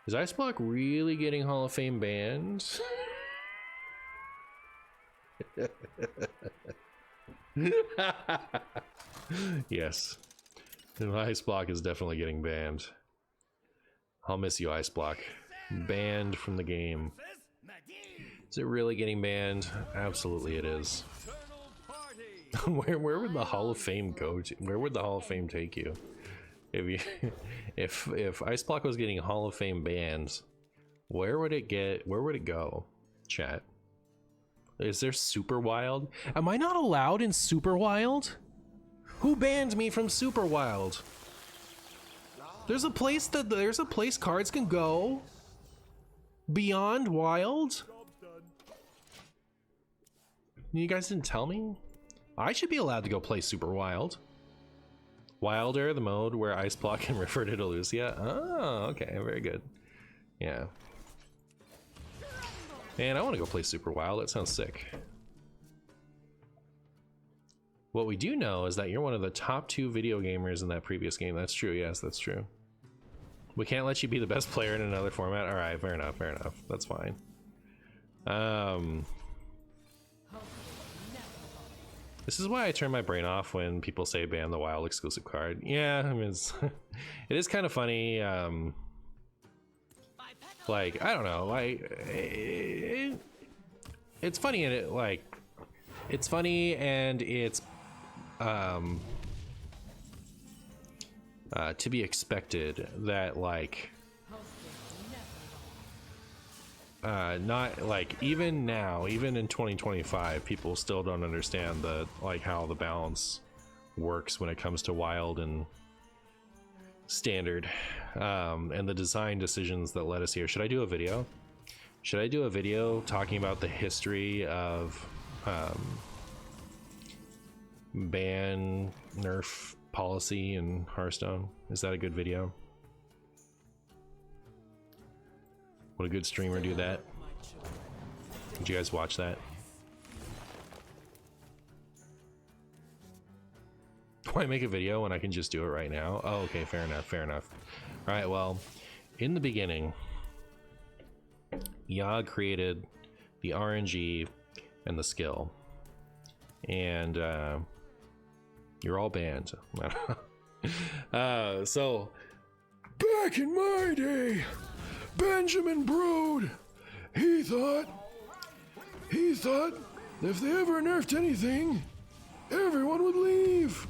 Is Ice Block really getting Hall of Fame banned? Yes. Ice Block is definitely getting banned. I'll miss you, Ice Block. Banned from the game. Is it really getting banned? Absolutely it is. Where would the Hall of Fame go to? Where would the Hall of Fame take you? If Ice Block was getting Hall of Fame bans, where would it go? Chat. Is there Super Wild? Am I not allowed in Super Wild? Who banned me from Super Wild? There's a place cards can go beyond Wild. You guys didn't tell me? I should be allowed to go play Super Wild. Wilder, the mode where Ice Block can refer to Lucia. Oh, okay, very good. Yeah. Man, I want to go play Super Wild. That sounds sick. What we do know is that you're one of the top 2 video gamers in that previous game. That's true. Yes, that's true. We can't let you be the best player in another format. All right, fair enough. Fair enough. That's fine. This is why I turn my brain off when people say ban the Wild exclusive card. Yeah, I mean, it is kind of funny. Like, I don't know, like, it's funny and it, like, it's funny and it's, to be expected that, like, not, like, even now, even in 2025, people still don't understand the, like, how the balance works when it comes to Wild and Standard, and the design decisions that led us here. Should I do a video? Should I do a video talking about the history of ban nerf policy in Hearthstone? Is that a good video? Would a good streamer do that? Did you guys watch that? Why make a video when I can just do it right now? Oh, okay, fair enough, fair enough. All right, well, in the beginning, Yogg created the RNG and the skill, and you're all banned. So, back in my day, Benjamin Brood, he thought if they ever nerfed anything, everyone would leave.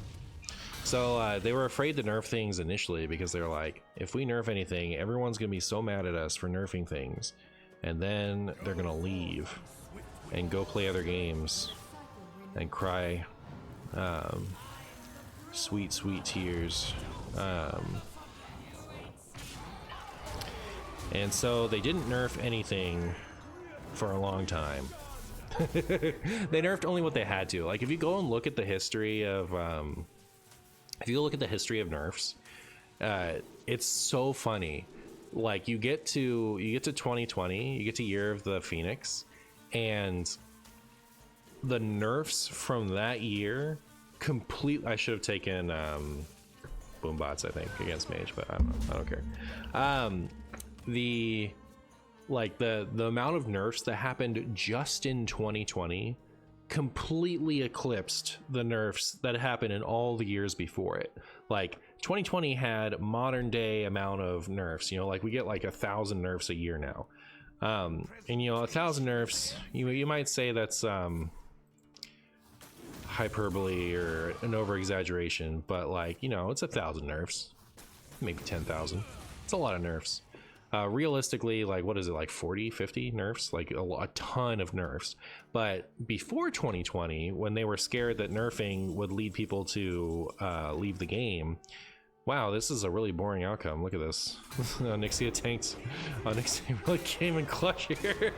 So they were afraid to nerf things initially because they're like, if we nerf anything, everyone's gonna be so mad at us for nerfing things, and then they're gonna leave and go play other games and cry sweet, sweet tears. And so they didn't nerf anything for a long time. They nerfed only what they had to. Like, if you go and look at the history of nerfs, it's so funny. Like, you get to 2020, you get to Year of the Phoenix, and the nerfs from that year I should have taken Boombots, I think, against Mage, but I don't care. The amount of nerfs that happened just in 2020 completely eclipsed the nerfs that happened in all the years before it. Like, 2020 had modern day amount of nerfs, you know, like we get like 1,000 nerfs a year now. And you know, 1,000 nerfs, you might say that's hyperbole or an over exaggeration, but, like, you know, it's 1,000 nerfs, maybe 10,000. It's a lot of nerfs. Realistically, like, what is it, like 40, 50 nerfs? Like a ton of nerfs. But before 2020, when they were scared that nerfing would lead people to leave the game, wow, this is a really boring outcome. Look at this. Nixia tanked. Nixia really came in clutch here.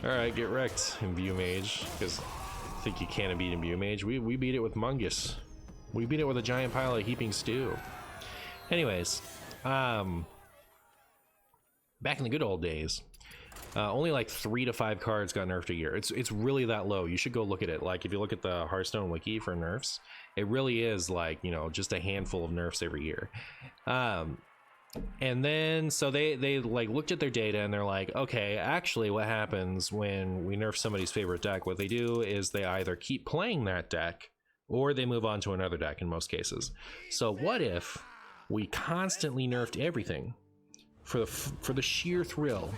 Alright, get wrecked, Imbue Mage, because I think you can't beat Imbue Mage. We beat it with Mungus. We beat it with a giant pile of heaping stew. Anyways, back in the good old days, only like 3 to 5 cards got nerfed a year. It's really that low. You should go look at it. Like, if you look at the Hearthstone wiki for nerfs, it really is, like, you know, just a handful of nerfs every year. And then so they like looked at their data and they're like, okay, actually what happens when we nerf somebody's favorite deck, what they do is they either keep playing that deck or they move on to another deck in most cases. So what if we constantly nerfed everything for the sheer thrill?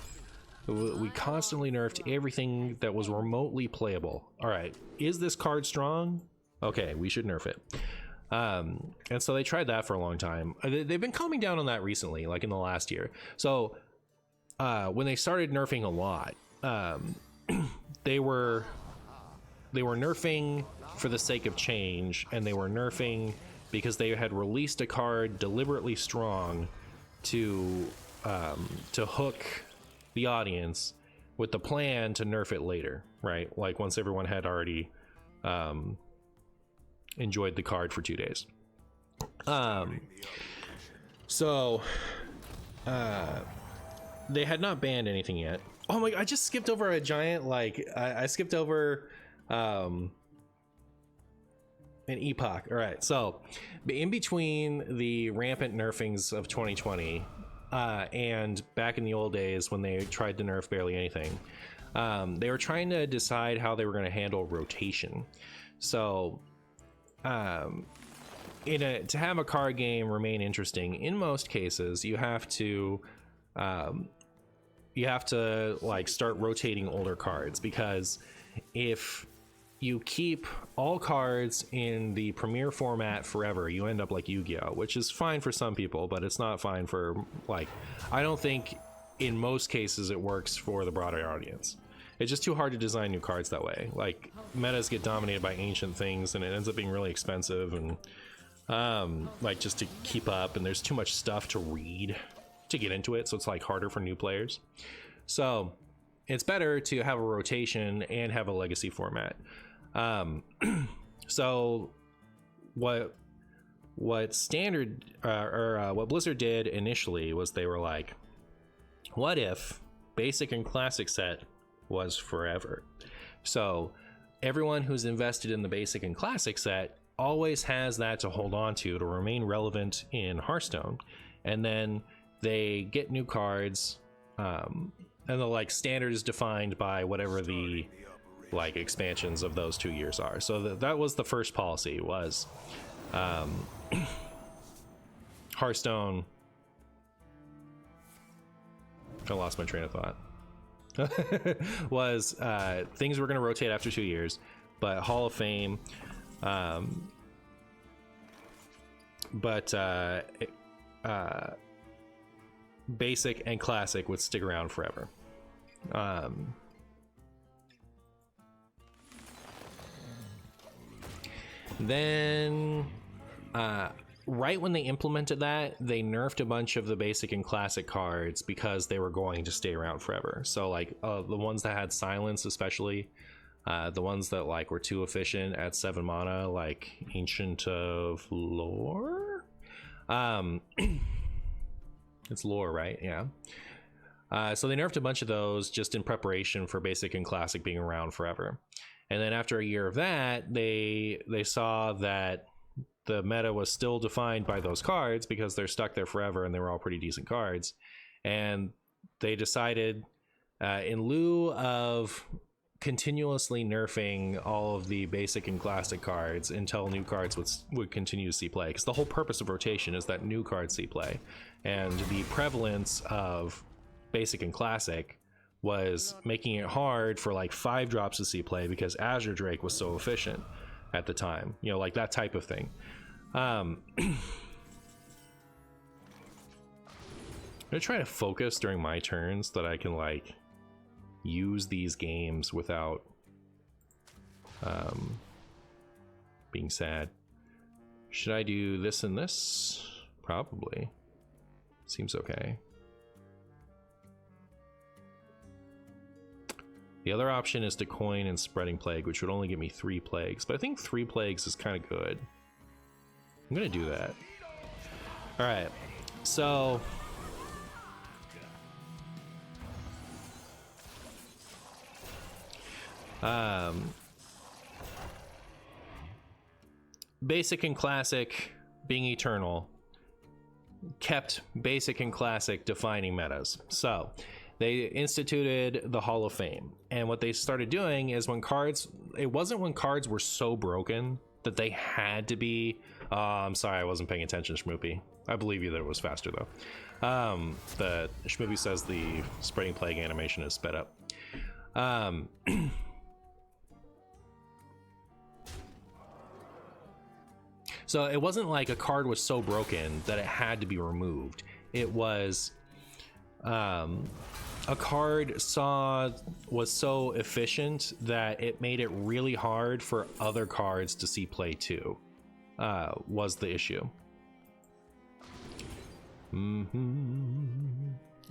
We constantly nerfed everything that was remotely playable. All right, is this card strong? Okay, we should nerf it. And so they tried that for a long time. They've been calming down on that recently, like in the last year. So when they started nerfing a lot, they were nerfing for the sake of change, and they were nerfing because they had released a card deliberately strong to hook the audience with the plan to nerf it later, right? Like once everyone had already enjoyed the card for 2 days. So they had not banned anything yet. Oh my, I just skipped over a giant, like I skipped over an epoch. All right, so in between the rampant nerfings of 2020 and back in the old days when they tried to nerf barely anything, they were trying to decide how they were going to handle rotation. So to have a card game remain interesting, in most cases you have to like start rotating older cards, because if you keep all cards in the premier format forever, you end up like Yu-Gi-Oh, which is fine for some people, but it's not fine for, like, I don't think in most cases it works for the broader audience. It's just too hard to design new cards that way. Like, metas get dominated by ancient things and it ends up being really expensive, and like just to keep up, and there's too much stuff to read to get into it, so it's like harder for new players. So it's better to have a rotation and have a legacy format. So what standard what Blizzard did initially was they were like, what if basic and classic set was forever? So everyone who's invested in the basic and classic set always has that to hold on to remain relevant in Hearthstone, and then they get new cards, and the like standard is defined by whatever the like expansions of those 2 years are. So that was the first policy, was Hearthstone. I lost my train of thought. Was things were going to rotate after 2 years, but Hall of Fame, basic and classic would stick around forever. Then right when they implemented that, they nerfed a bunch of the basic and classic cards because they were going to stay around forever. So like the ones that had silence, especially the ones that like were too efficient at 7 mana, like Ancient of Lore. It's Lore, right? Yeah. So they nerfed a bunch of those just in preparation for basic and classic being around forever. And then after a year of that, they saw that the meta was still defined by those cards because they're stuck there forever and they were all pretty decent cards. And they decided, in lieu of continuously nerfing all of the basic and classic cards until new cards would continue to see play, because the whole purpose of rotation is that new cards see play, and the prevalence of basic and classic was making it hard for like 5 drops to see play because Azure Drake was so efficient at the time, you know, like that type of thing. I'm gonna try to focus during my turns so that I can like use these games without being sad. Should I do this and this? Probably. Seems okay. The other option is to coin and Spreading Plague, which would only give me 3 plagues, but I think 3 plagues is kind of good. I'm gonna do that. All right, so basic and classic being eternal kept basic and classic defining metas. So they instituted the Hall of Fame, and what they started doing is when cards, it wasn't when cards were so broken that they had to be, I'm sorry, I wasn't paying attention, Schmoopy. I believe you that it was faster though. The Schmoopy says the spreading plague animation is sped up. So it wasn't like a card was so broken that it had to be removed. It was a card was so efficient that it made it really hard for other cards to see play too, was the issue.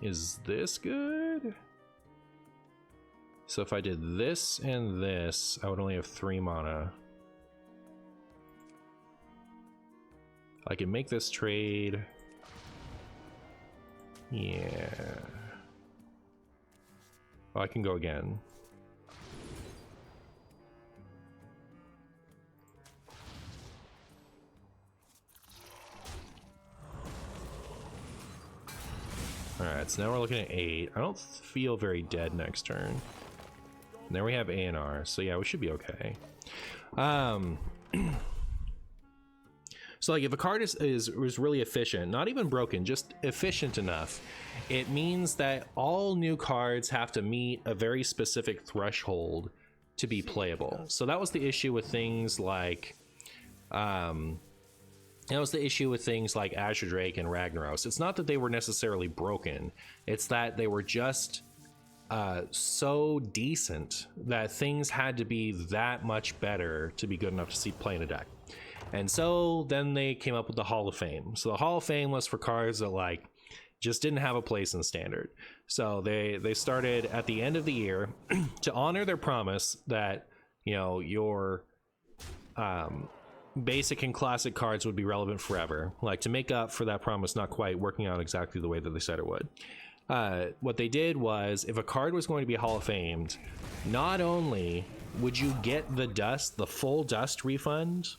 Is this good? So if I did this and this, I would only have 3 mana. I can make this trade. Yeah. Oh, I can go again. Alright, so now we're looking at 8. I don't feel very dead next turn. And there we have A&R, so yeah, we should be okay. So like if a card is really efficient, not even broken, just efficient enough, it means that all new cards have to meet a very specific threshold to be playable. So that was the issue with things like Azure Drake and Ragnaros. It's not that they were necessarily broken, it's that they were just so decent that things had to be that much better to be good enough to see play in a deck. And so then they came up with the Hall of Fame. So the Hall of Fame was for cards that like just didn't have a place in standard. So they started at the end of the year to honor their promise that, you know, your basic and classic cards would be relevant forever. Like to make up for that promise not quite working out exactly the way that they said it would. What they did was, if a card was going to be Hall of Famed, not only would you get the full dust refund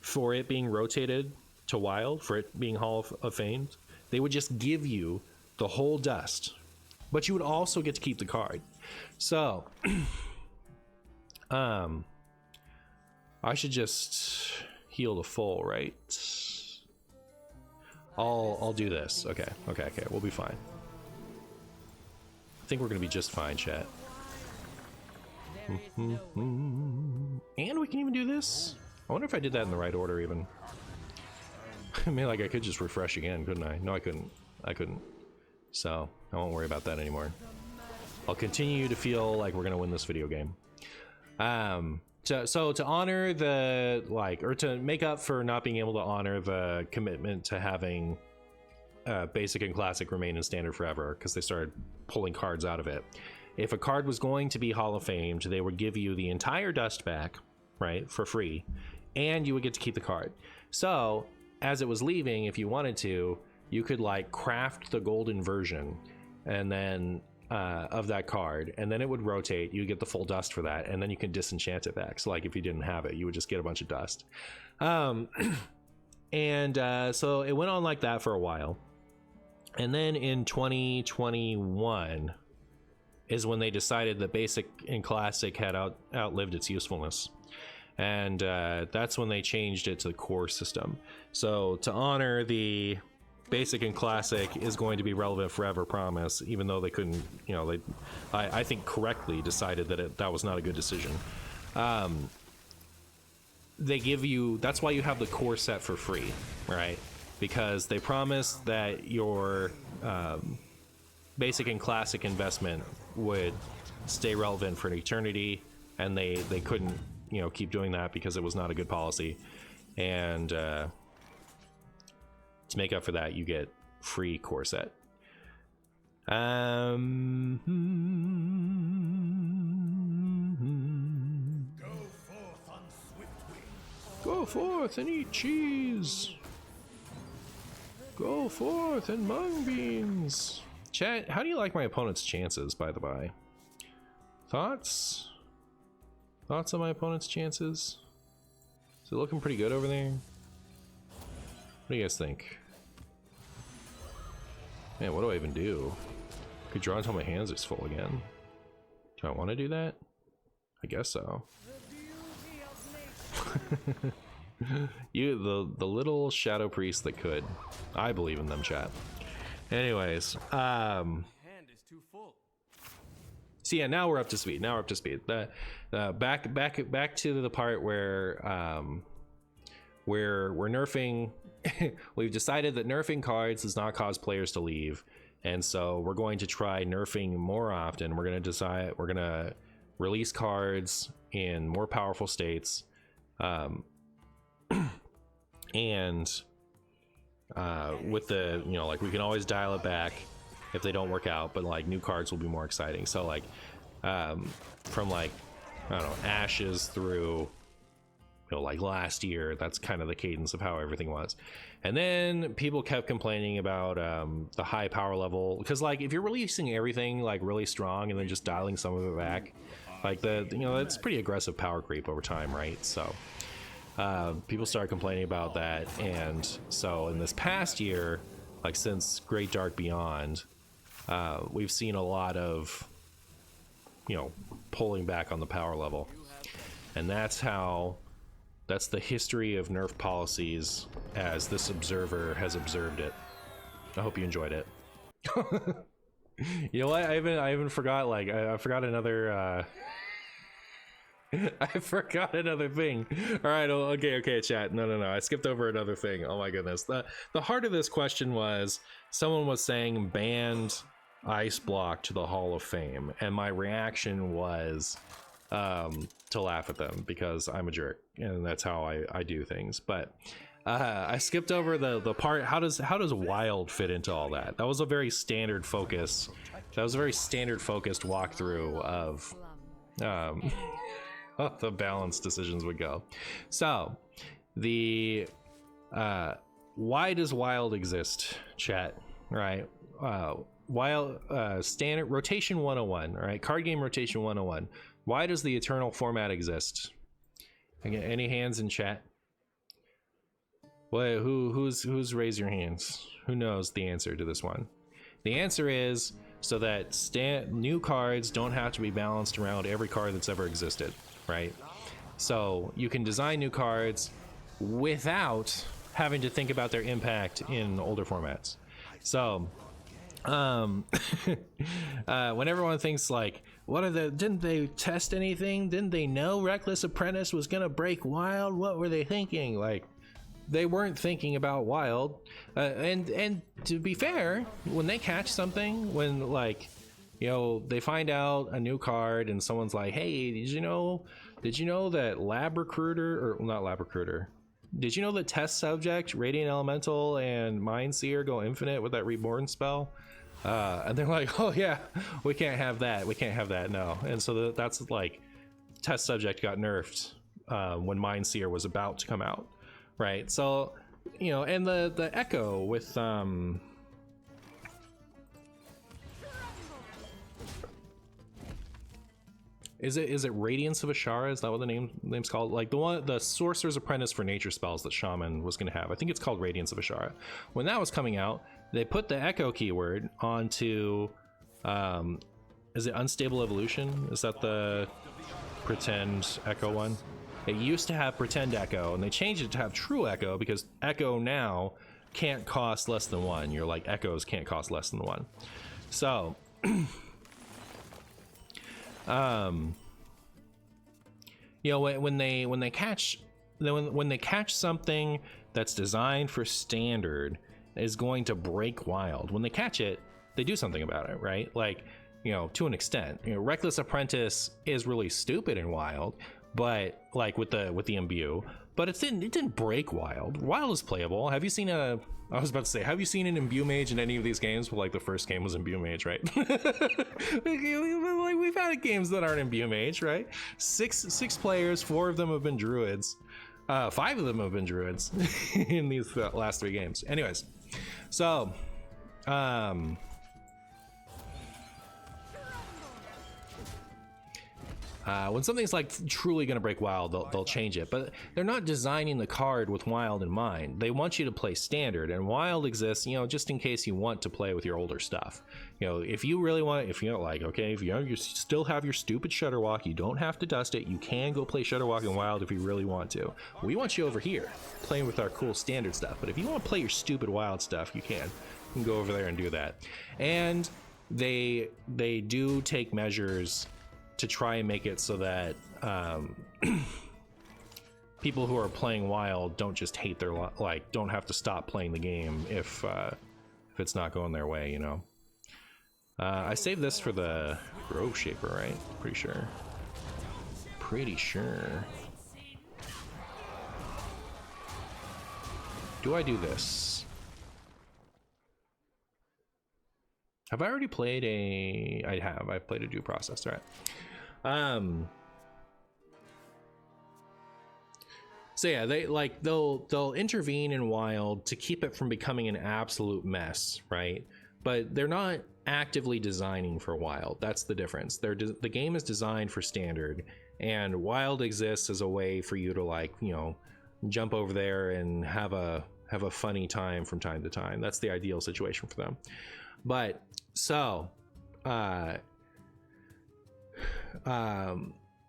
for it being rotated to wild, for it being Hall of Fame, they would just give you the whole dust, but you would also get to keep the card. So I should just heal to full, right? I'll do this. Okay, we'll be fine. I think we're gonna be just fine, chat. And we can even do this. I wonder if I did that in the right order even. I mean, like I could just refresh again, couldn't I? No, I couldn't. So I won't worry about that anymore. I'll continue to feel like we're gonna win this video game. So to honor the, or to make up for not being able to honor the commitment to having basic and classic remain in standard forever, because they started pulling cards out of it. If a card was going to be Hall of Famed, they would give you the entire dust back, right, for free, and you would get to keep the card. So as it was leaving, if you wanted to, you could like craft the golden version and then of that card, and then it would rotate. You get the full dust for that, and then you can disenchant it back. So like if you didn't have it, you would just get a bunch of dust. So it went on like that for a while, and then in 2021 is when they decided that basic and classic had outlived its usefulness, and that's when they changed it to the core system. So to honor the basic and classic is going to be relevant forever promise, even though they couldn't, you know, I think correctly decided that that was not a good decision. They give you, that's why you have the core set for free, right? Because they promised that your basic and classic investment would stay relevant for an eternity, and they couldn't, you know, keep doing that because it was not a good policy. And to make up for that, you get free core set. Go forth and eat cheese. Go forth and mung beans. Chat, how do you like my opponent's chances, by the by? Thoughts? Thoughts on my opponent's chances? Is it looking pretty good over there? What do you guys think? Man, what do I even do? Could draw until my hands is full again. Do I want to do that? I guess so. The little shadow priest that could. I believe in them, chat. Anyways, so yeah, now we're up to speed. Now we're up to speed. Back to the part where we're nerfing. We've decided that nerfing cards does not cause players to leave, and so we're going to try nerfing more often. We're gonna release cards in more powerful states, and with the, you know, like, we can always dial it back if they don't work out, but like new cards will be more exciting. So like from like, I don't know, Ashes through, you know, like last year, that's kind of the cadence of how everything was. And then people kept complaining about the high power level, because like if you're releasing everything like really strong and then just dialing some of it back, like you know, that's pretty aggressive power creep over time, right? So people started complaining about that. And so in this past year, like since Great Dark Beyond, we've seen a lot of, you know, pulling back on the power level. And that's the history of nerf policies as this observer has observed it. I hope you enjoyed it. You know what, I even forgot, like I forgot another I forgot another thing. All right, okay, chat. No, I skipped over another thing. Oh my goodness. The heart of this question was, someone was saying banned Ice Block to the Hall of Fame, and my reaction was to laugh at them because I'm a jerk and that's how I do things. But I skipped over the part, how does wild fit into all that? That was a very standard focus. That was a very standard focused walkthrough of the balance decisions would go. So the why does wild exist, chat? Right, wild standard rotation 101. All right, card game rotation 101. Why does the eternal format exist? Again, any hands in chat? What, who's raised your hands? Who knows the answer to this one? The answer is so that new cards don't have to be balanced around every card that's ever existed, right? So you can design new cards without having to think about their impact in older formats. So when everyone thinks like, didn't they test anything? Didn't they know Reckless Apprentice was gonna break wild? What were they thinking? Like, they weren't thinking about wild. And to be fair, when they catch something, when like, you know, they find out a new card and someone's like, hey, did you know that Lab Recruiter, or not Lab Recruiter, did you know that Test Subject, Radiant Elemental, and Mind Seer go infinite with that Reborn spell? And they're like, oh yeah, we can't have that, no. And so that's like, Test Subject got nerfed when Mind Seer was about to come out, right? So, you know, and the Echo with is it Radiance of Ashara? Is that what the name's called? Like the Sorcerer's Apprentice for nature spells that Shaman was gonna have. I think it's called Radiance of Ashara. When that was coming out, they put the Echo keyword onto is it Unstable Evolution? Is that the Pretend Echo one? It used to have Pretend Echo, and they changed it to have True Echo because Echo now can't cost less than 1. You're like, Echoes can't cost less than 1. So you know, when they catch something that's designed for standard is going to break wild, when they catch it, they do something about it, right? Like, you know, to an extent, you know, Reckless Apprentice is really stupid in wild, but like with the imbue, but it didn't break wild. Wild is playable. Have you seen have you seen an imbue mage in any of these games? Well, like the first game was imbue mage, right? Like, we've had games that aren't imbue mage, right? Six players, 4 of them have been druids, 5 of them have been druids in these last 3 games. Anyways, so When something's like truly going to break wild, they'll change it, but they're not designing the card with wild in mind. They want you to play standard, and wild exists, you know, just in case you want to play with your older stuff. You know, if you really want, if you're like, okay, if you still have your stupid Shudderwock, you don't have to dust it. You can go play Shudderwock and wild if you really want to. We want you over here playing with our cool standard stuff, but if you want to play your stupid wild stuff, you can go over there and do that. And they do take measures to try and make it so that people who are playing wild don't just hate their don't have to stop playing the game if it's not going their way, you know. I saved this for the Grove Shaper, right? Pretty sure. Do I do this? Have I already played a... I have. I've played a due process, all right. So yeah, they'll intervene in wild to keep it from becoming an absolute mess, right? But they're not actively designing for wild. That's the difference. The game is designed for standard, and wild exists as a way for you to, like, you know, jump over there and have a funny time from time to time. That's the ideal situation for them. But so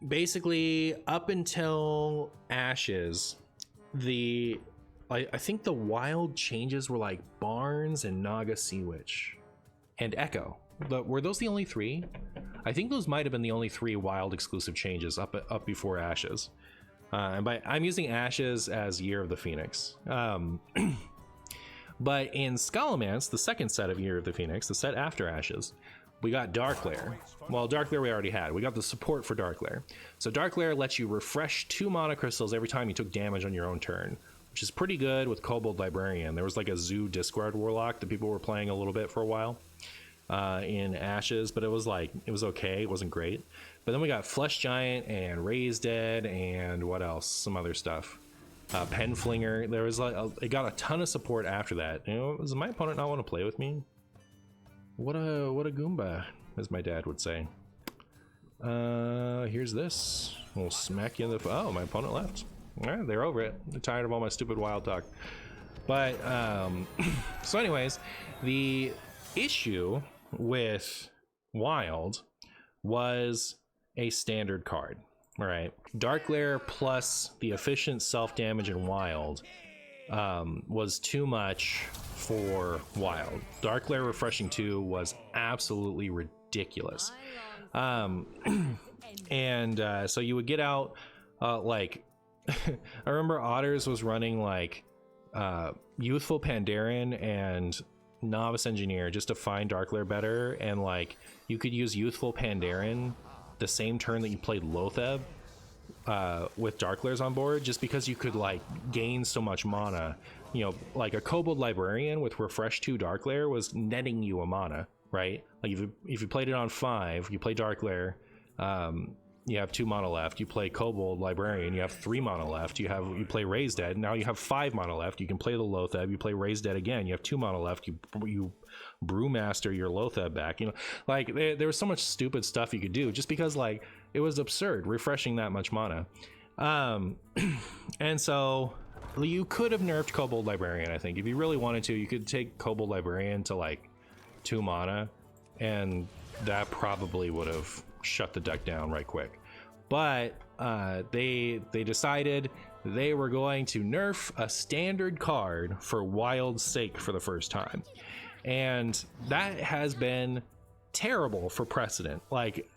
basically up until Ashes, I think the wild changes were like Barnes and Naga Sea Witch and Echo. Were those the only three? I think those might have been the only three wild exclusive changes up before Ashes. And I'm using Ashes as Year of the Phoenix. But in Scalomance, the second set of Year of the Phoenix, the set after Ashes, we got Dark Lair. Well, Dark Lair we already had. We got the support for Dark Lair. So Dark Lair lets you refresh 2 mana crystals every time you took damage on your own turn, which is pretty good with Kobold Librarian. There was like a Zoo Discard Warlock that people were playing a little bit for a while in Ashes, but it was okay. It wasn't great. But then we got Flesh Giant and Raised Dead and what else? Some other stuff. Penflinger. There was it got a ton of support after that. You know, does my opponent not want to play with me? What a Goomba, as my dad would say. Here's this. We'll smack you in the... Oh, my opponent left. All right, they're over it. They're tired of all my stupid wild talk. But, so anyways, the issue with wild was a standard card. All right, Dark Lair plus the efficient self-damage in wild was too much for wild. Dark Lair refreshing 2 was absolutely ridiculous. And so you would get out like I remember Otters was running like Youthful Pandaren and Novice Engineer just to find Dark Lair better, and like you could use Youthful Pandaren the same turn that you played Lotheb with Dark Lairs on board, just because you could like gain so much mana. You know, like a Kobold Librarian with Refresh 2 Dark Lair was netting you a mana, right? Like if you played it on 5, you play Dark Lair, you have 2 mana left. You play Kobold Librarian, you have 3 mana left. You play Raised Dead, now you have 5 mana left. You can play the Lotheb, you play Raised Dead again, you have 2 mana left. You Brewmaster your Lotheb back. You know, like there was so much stupid stuff you could do just because like it was absurd refreshing that much mana. And so you could have nerfed Kobold Librarian. I think if you really wanted to, you could take Kobold Librarian to like 2 mana, and that probably would have shut the deck down right quick. But they decided they were going to nerf a standard card for wild's sake for the first time, and that has been terrible for Precedent. Like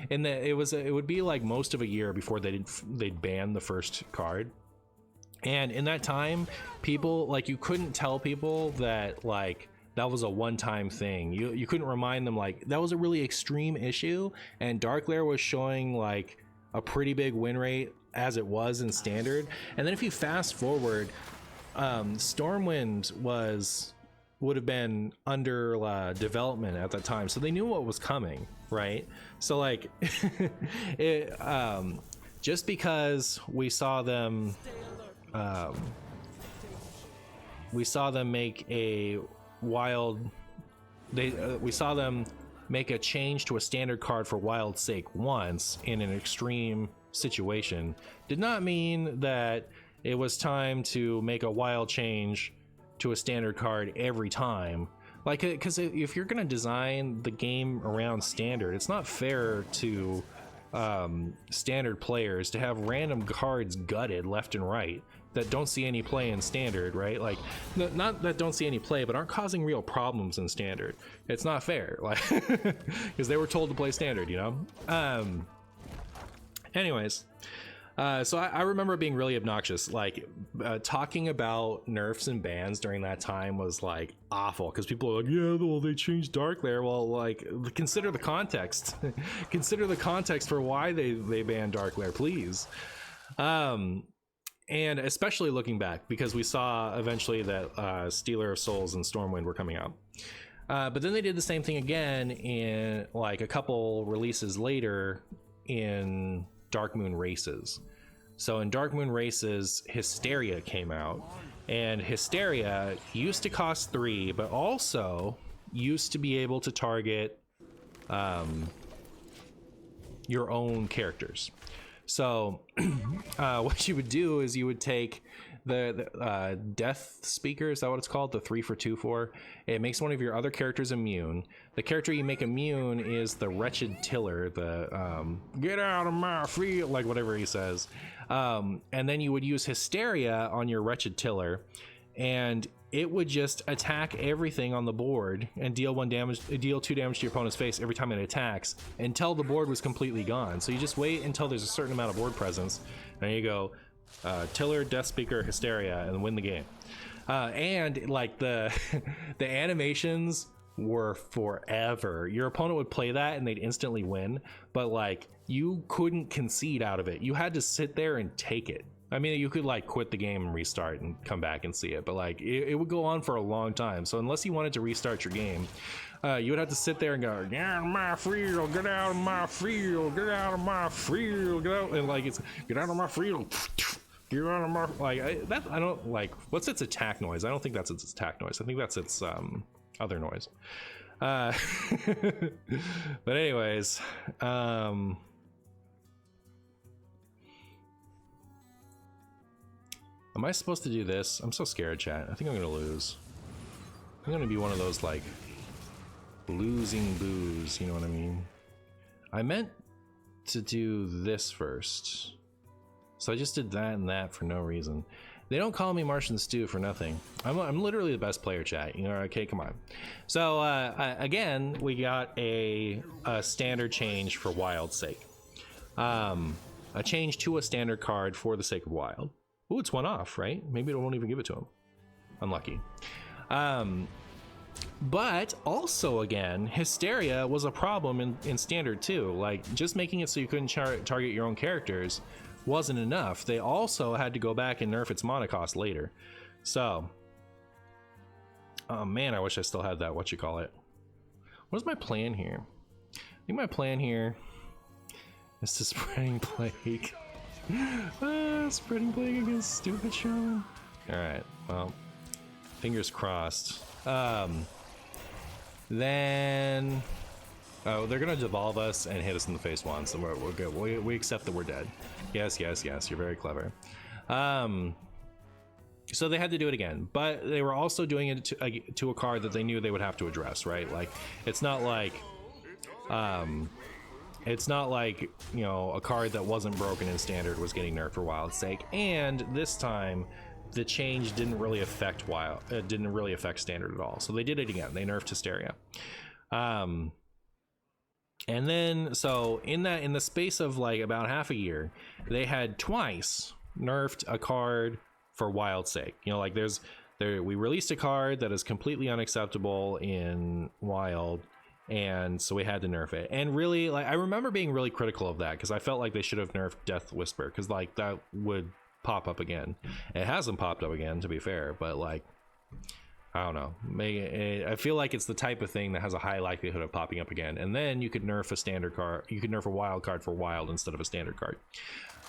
it would be like most of a year before they'd ban the first card. And in that time, people, like, you couldn't tell people that like that was a one-time thing. You couldn't remind them like that was a really extreme issue, and Dark Lair was showing like a pretty big win rate as it was in standard. And then if you fast forward, Stormwind would have been under development at that time, so they knew what was coming, right? So like just because we saw them make a wild, we saw them make a change to a standard card for wild's sake once in an extreme situation did not mean that it was time to make a wild change to a standard card every time. Like, because if you're gonna design the game around standard, it's not fair to standard players to have random cards gutted left and right that don't see any play in standard, right? Like, not that don't see any play, but aren't causing real problems in standard. It's not fair, like, because they were told to play standard, you know? Anyways, so I remember being really obnoxious. Like, talking about nerfs and bans during that time was like awful, because people are like, yeah, well, they changed dark layer. Well, like, consider the context. Consider the context for why they banned dark layer, please. And especially looking back, because we saw eventually that Stealer of Souls and Stormwind were coming out. But then they did the same thing again in like a couple releases later in Dark Moon Races. So in Dark Moon Races, Hysteria came out, and Hysteria used to cost 3, but also used to be able to target your own characters. So what you would do is you would take the Death Speaker, is that what it's called? The 3 for 2 for. It makes one of your other characters immune. The character you make immune is the Wretched Tiller, the get out of my field, like whatever he says. And then you would use Hysteria on your Wretched Tiller, and it would just attack everything on the board and deal 2 damage to your opponent's face every time it attacks until the board was completely gone. So you just wait until there's a certain amount of board presence, and you go Tiller, Death Speaker, Hysteria, and win the game. And like the animations were forever. Your opponent would play that and they'd instantly win, but like you couldn't concede out of it. You had to sit there and take it. I mean, you could like quit the game and restart and come back and see it, but like it would go on for a long time. So unless you wanted to restart your game, you would have to sit there and go, get out of my field, get out of my field, get out of my field, get out, and like it's get out of my field, get out of my, like I don't like, what's its attack noise? I don't think that's its attack noise. I think that's its other noise. But anyways, am I supposed to do this? I'm so scared, chat. I think I'm gonna lose. I'm gonna be one of those like losing boos, you know what I mean? I meant to do this first, so I just did that and that for no reason. They don't call me Martian Stew for nothing. I'm literally the best player, chat. You know, okay, come on. So again, we got a standard change for Wild's sake. A change to a standard card for the sake of Wild. Ooh, it's one off, right? Maybe it won't even give it to him. Unlucky. But also, again, Hysteria was a problem in Standard too. Like, just making it so you couldn't target your own characters wasn't enough. They also had to go back and nerf its mana cost later. So, oh man, I wish I still had that, what you call it. What's my plan here? I think my plan here is to Spreading Plague. Spreading Plague against stupid Shaman. Alright, well, fingers crossed. Then oh, they're gonna devolve us and hit us in the face once, so we're good. We accept that we're dead. Yes, you're very clever. So they had to do it again, but they were also doing it to a card that they knew they would have to address, right? Like, it's not like you know, a card that wasn't broken in Standard was getting nerfed for Wild's sake. And this time the change didn't really affect Wild, it didn't really affect Standard at all. So they did it again. They nerfed Hysteria. And then, so in the space of like about half a year, they had twice nerfed a card for Wild's sake. You know, like we released a card that is completely unacceptable in Wild, and so we had to nerf it. And really, like, I remember being really critical of that, because I felt like they should have nerfed Death Whisper, because like that would pop up again. It hasn't popped up again, to be fair, but like, I don't know. I feel like it's the type of thing that has a high likelihood of popping up again. And then you could nerf a standard card. You could nerf a wild card for Wild instead of a standard card.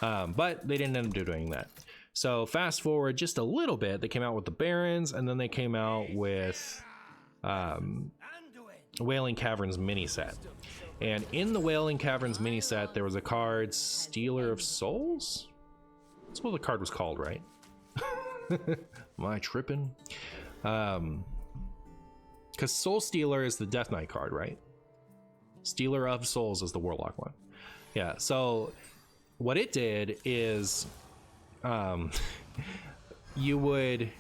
But they didn't end up doing that. So fast forward just a little bit, they came out with the Barons, and then they came out with Wailing Caverns mini set. And in the Wailing Caverns mini set, there was a card, Stealer of Souls? That's what the card was called, right? Am I tripping? Because Soul Stealer is the Death Knight card, right? Stealer of Souls is the Warlock one. Yeah, so what it did is you would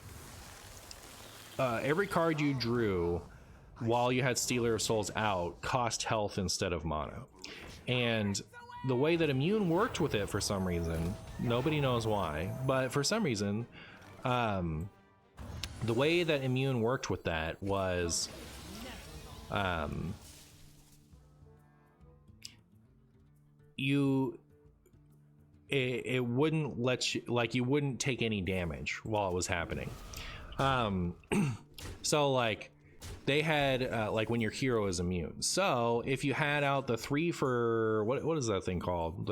every card you drew while you had Stealer of Souls out cost health instead of mana. And the way that Immune worked with it, for some reason, nobody knows why, but for some reason, the way that Immune worked with that was it wouldn't let you, like, you wouldn't take any damage while it was happening. So like they had like when your hero is immune, so if you had out the 3 for what is that thing called,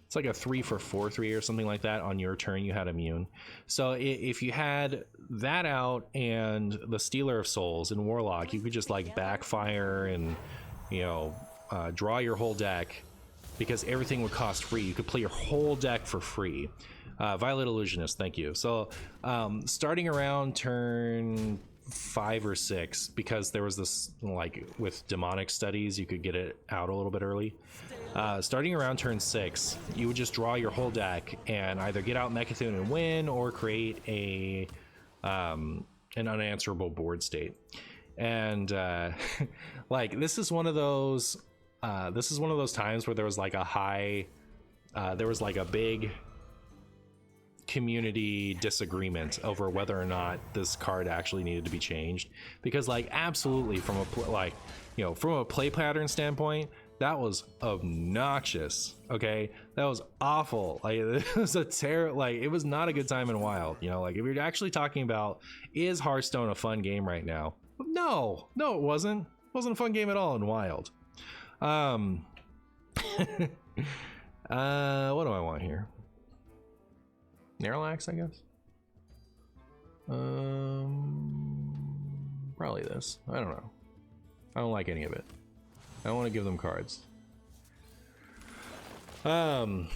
it's like a 3 for 4/3 or something like that, on your turn you had immune. So if you had that out and the Stealer of Souls in Warlock, you could just like backfire and, you know, draw your whole deck, because everything would cost free. You could play your whole deck for free. Violet Illusionist, thank you. So starting around turn 5 or 6, because there was this, like with demonic studies, you could get it out a little bit early. Starting around turn 6, you would just draw your whole deck and either get out Mecha'thun and win, or create a an unanswerable board state. And like this is one of those times where there was like there was like a big community disagreement over whether or not this card actually needed to be changed, because like absolutely from a from a play pattern standpoint, that was obnoxious. Okay, that was awful. Like it was it was not a good time in Wild. You know, like if you're actually talking about, is Hearthstone a fun game right now? No, it wasn't a fun game at all in Wild. What do I want here? Narlax, I guess. Probably this. I don't know. I don't like any of it. I don't want to give them cards. To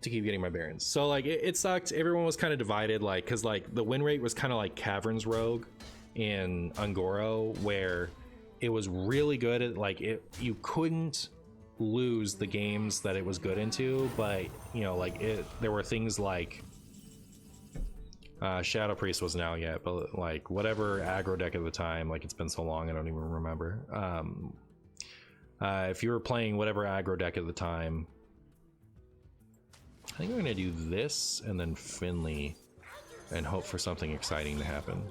keep getting my bearings. So like it sucked. Everyone was kind of divided, like, because like the win rate was kind of like Caverns Rogue in Ungoro, where it was really good at like you couldn't lose the games that it was good into, but you know, like there were things like Shadow Priest wasn't out yet, but like whatever aggro deck at the time, like it's been so long I don't even remember. If you were playing whatever aggro deck at the time, I think I'm gonna do this and then Finley and hope for something exciting to happen.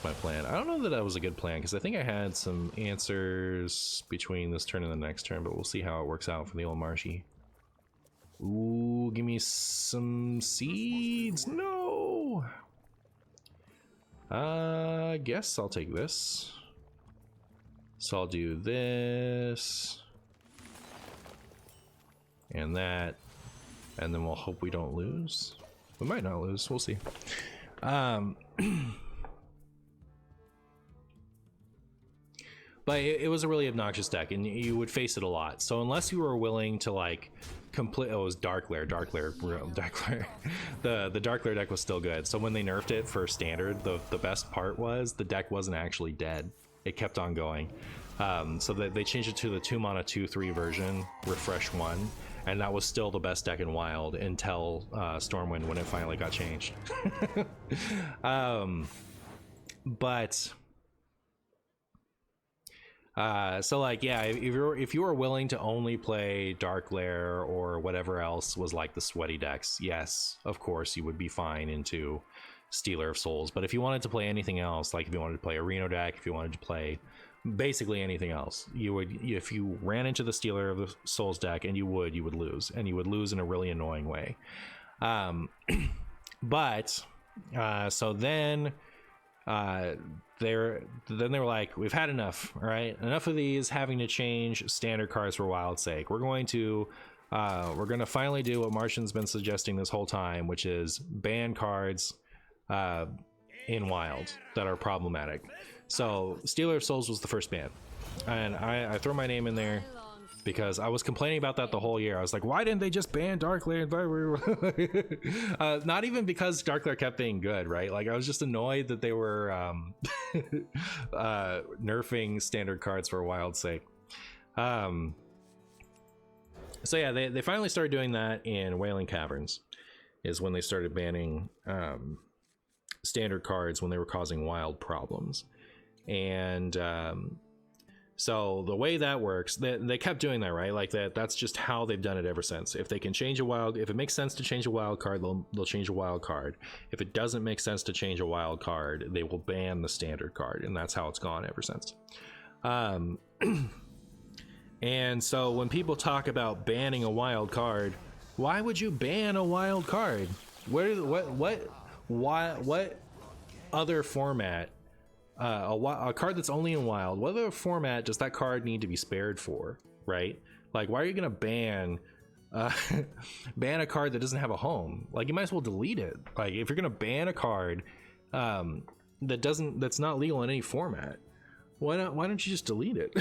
My plan. I don't know that that was a good plan, because I think I had some answers between this turn and the next turn, but we'll see how it works out for the old Marshy. Ooh, give me some seeds. No. Guess I'll take this. So I'll do this and that, and then we'll hope we don't lose. We might not lose. We'll see. But it was a really obnoxious deck, and you would face it a lot. So unless you were willing to like complete, oh, it was Dark Lair. The Dark Lair deck was still good. So when they nerfed it for standard, the best part was the deck wasn't actually dead. It kept on going. So they changed it to the 2 mana 2/3 version, refresh 1, and that was still the best deck in Wild until Stormwind, when it finally got changed. So like, yeah, if you were willing to only play Dark Lair or whatever else was like the sweaty decks, yes, of course you would be fine into Stealer of Souls. But if you wanted to play anything else, like if you wanted to play a Reno deck, if you wanted to play basically anything else, you would, if you ran into the Stealer of the Souls deck, and you would lose, and you would lose in a really annoying way. So then they were like, we've had enough. All right, enough of these having to change standard cards for Wild's sake. We're going to finally do what Martian's been suggesting this whole time, which is ban cards in Wild that are problematic. So Stealer of Souls was the first ban, and I throw my name in there because I was complaining about that the whole year. I was like, why didn't they just ban Darklair? Not even because Darklair kept being good, right? Like, I was just annoyed that they were nerfing standard cards for Wild's sake. So yeah, they finally started doing that in Wailing Caverns, is when they started banning standard cards when they were causing Wild problems. And so the way that works, they kept doing that, right? Like that's just how they've done it ever since. If they can change a wild, if it makes sense to change a wild card, they'll change a wild card. If it doesn't make sense to change a wild card, they will ban the standard card, and that's how it's gone ever since. And so when people talk about banning a wild card, why would you ban a wild card? What other format? A card that's only in Wild, what other format does that card need to be spared for, right? Like, why are you gonna ban ban a card that doesn't have a home? Like, you might as well delete it. Like, if you're gonna ban a card that's not legal in any format, why don't you just delete it?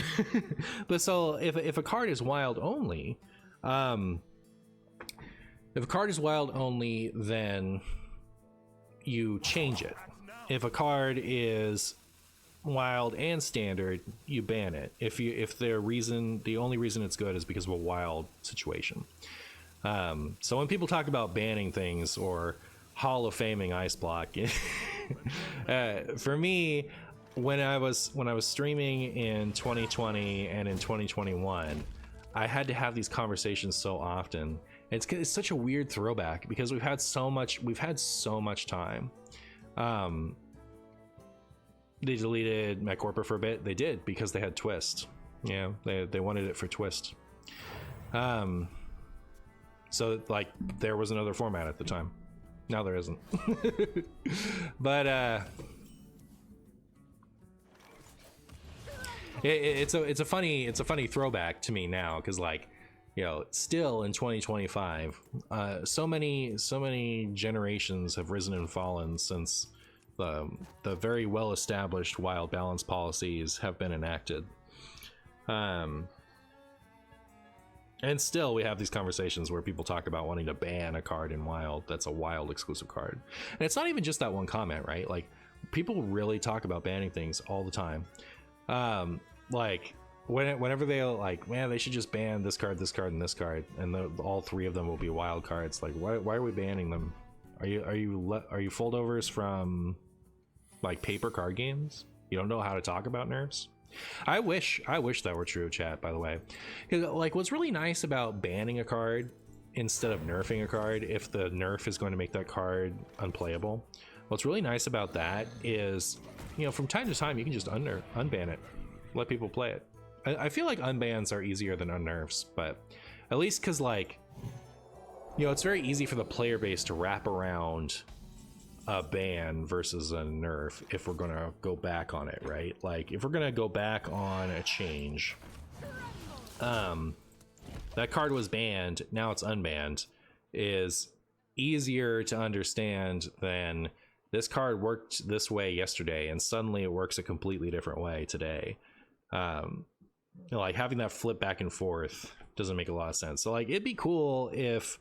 But so if a card is Wild only, then you change it. If a card is Wild and standard, you ban it. If the only reason it's good is because of a Wild situation. So when people talk about banning things or Hall of Faming Ice Block, for me, when I was streaming in 2020 and in 2021, I had to have these conversations so often. It's such a weird throwback because we've had so much time. They deleted MechWarper for a bit. They did because they had Twist. Yeah, they wanted it for Twist. So like there was another format at the time. Now there isn't. But it's a funny throwback to me now, because like, you know, still in 2025, so many generations have risen and fallen since the very well established Wild balance policies have been enacted. And still we have these conversations where people talk about wanting to ban a card in Wild that's a Wild exclusive card. And it's not even just that one comment, right? Like, people really talk about banning things all the time. Like whenever they like, man, they should just ban this card, and this card, and all three of them will be Wild cards. Like, why are we banning them? Are you foldovers from like paper card games? You don't know how to talk about nerfs? I wish that were true, chat, by the way. Like, what's really nice about banning a card instead of nerfing a card, if the nerf is going to make that card unplayable, what's really nice about that is, you know, from time to time you can just unban it, let people play it. I feel like unbans are easier than unnerfs, but at least because, like, you know, it's very easy for the player base to wrap around a ban versus a nerf if we're gonna go back on it, right? Like, if we're gonna go back on a change, that card was banned, now it's unbanned, is easier to understand than this card worked this way yesterday and suddenly it works a completely different way today. You know, like, having that flip back and forth doesn't make a lot of sense. So like, it'd be cool if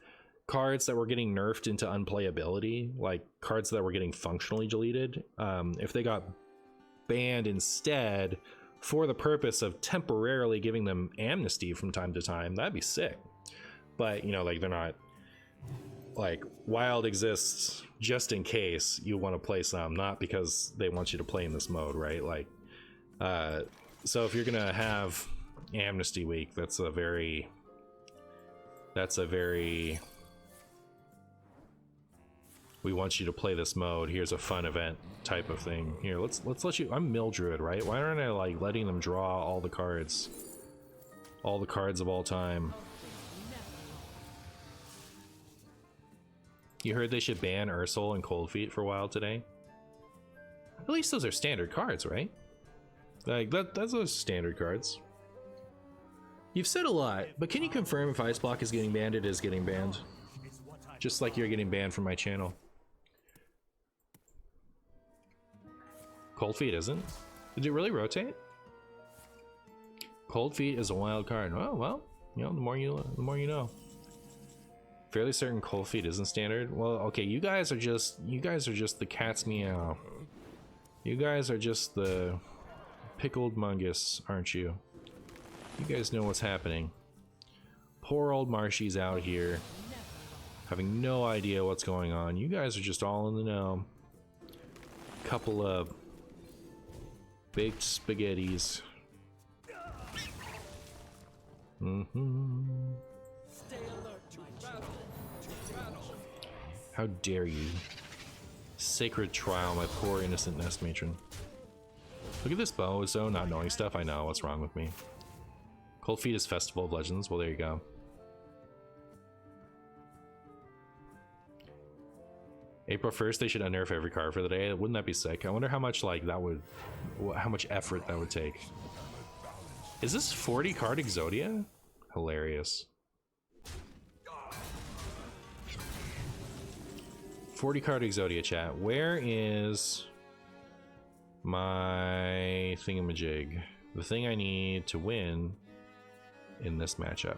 cards that were getting nerfed into unplayability, like cards that were getting functionally deleted, if they got banned instead for the purpose of temporarily giving them amnesty from time to time, that'd be sick. But, you know, like, they're not, like, Wild exists just in case you want to play some, not because they want you to play in this mode, right? Like, so if you're gonna have amnesty week, that's a very we want you to play this mode, here's a fun event type of thing. Here, let's let you, I'm Mill Druid, right? Why aren't I like letting them draw all the cards of all time? You heard they should ban Ursul and Cold Feet for Wild today? At least those are standard cards, right? Like, that's those standard cards. You've said a lot, but can you confirm if Ice Block is getting banned? It is getting banned. Just like you're getting banned from my channel. Cold Feet isn't? Did it really rotate? Cold Feet is a wild card. Oh well, you know, the more you know. Fairly certain Cold Feet isn't standard. Well, okay, you guys are just the cat's meow. You guys are just the pickled mungus, aren't you? You guys know what's happening. Poor old Marshy's out here, having no idea what's going on. You guys are just all in the know. Couple of baked spaghettis. How dare you? Sacred trial, my poor innocent nest matron. Look at this bow, so not knowing stuff. I know, what's wrong with me? Cold Feet is Festival of Legends. Well, there you go. April 1st, they should unnerf every card for the day. Wouldn't that be sick? I wonder how much, like, that would... how much effort that would take. Is this 40 card Exodia? Hilarious. 40 card Exodia, chat. Where is my thingamajig? The thing I need to win in this matchup.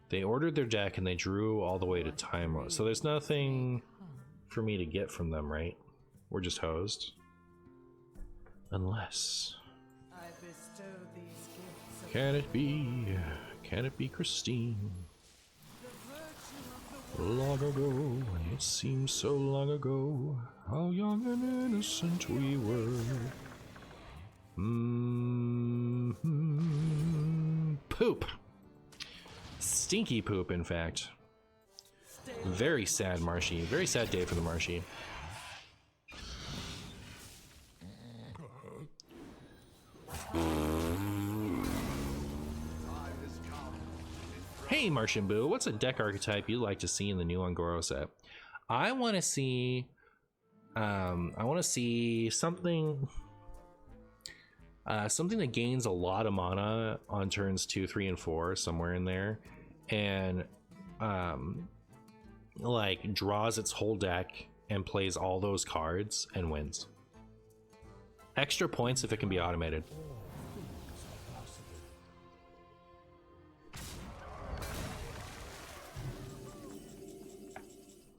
They ordered their deck and they drew all the way to time. So there's nothing for me to get from them, right? We're just hosed. Unless... Can it be? Can it be Christine? Long ago, it seems so long ago, how young and innocent we were. Poop. Stinky poop, in fact. Very sad Marshy. Very sad day for the Marshy. Hey MartianBuu, what's a deck archetype you'd like to see in the new Ungoro set? I want to see something something that gains a lot of mana on turns 2, 3, and 4, somewhere in there, and like draws its whole deck and plays all those cards and wins. Extra points if it can be automated.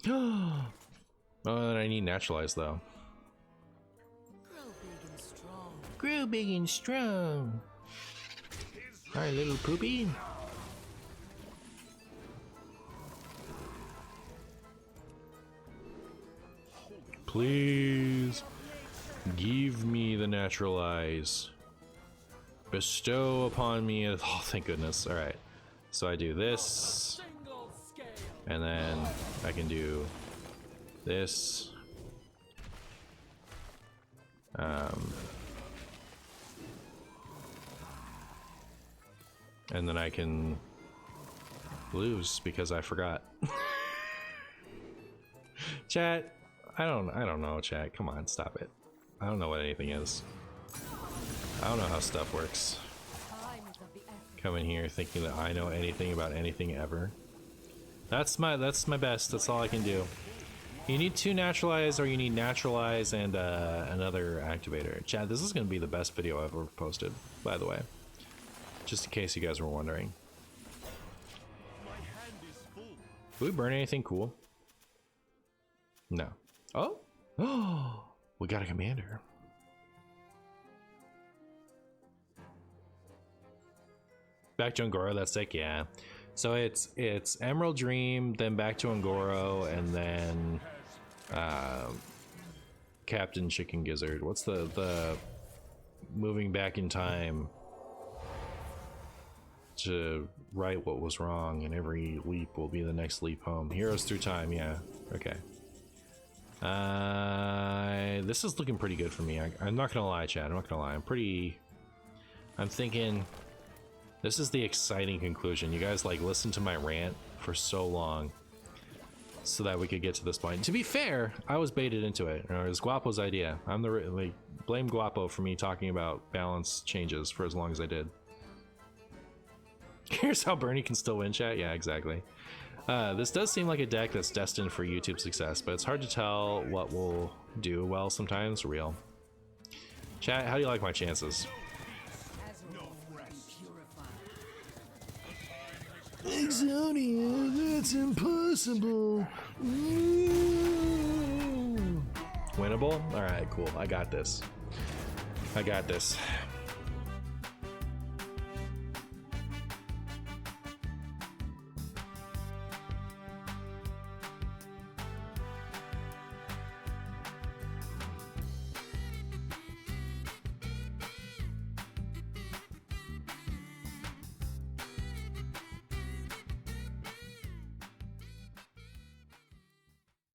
Oh, and I need naturalized though. Grow big and strong. Alright, little poopy. Please give me the naturalize. Bestow upon me. Oh, thank goodness. Alright. So I do this. And then I can do this. And then I can lose because I forgot. Chat, I don't know, chat. Come on, stop it. I don't know what anything is. I don't know how stuff works. Come in here thinking that I know anything about anything ever. That's my best. That's all I can do. You need 2 naturalize, or you need naturalize and another activator. Chad, this is going to be the best video I've ever posted, by the way. Just in case you guys were wondering. Did we burn anything cool? No. Oh? Oh! We got a commander. Back to Ungoro, that's sick, yeah. So it's Emerald Dream, then back to Ungoro, and then Captain Chicken Gizzard. What's the moving back in time to right what was wrong, and every leap will be the next leap home. Heroes through time, yeah. Okay. This is looking pretty good for me. I'm not gonna lie, Chad. I'm not gonna lie. I'm thinking this is the exciting conclusion. You guys like listened to my rant for so long so that we could get to this point. To be fair, I was baited into it. It was Guapo's idea. I'm the like, blame Guapo for me talking about balance changes for as long as I did. Here's how Bernie can still win, chat. Yeah, exactly. This does seem like a deck that's destined for YouTube success, but it's hard to tell what will do well sometimes. Real. Chat, how do you like my chances? Exodia, that's impossible. Winnable? Alright, cool. I got this. I got this.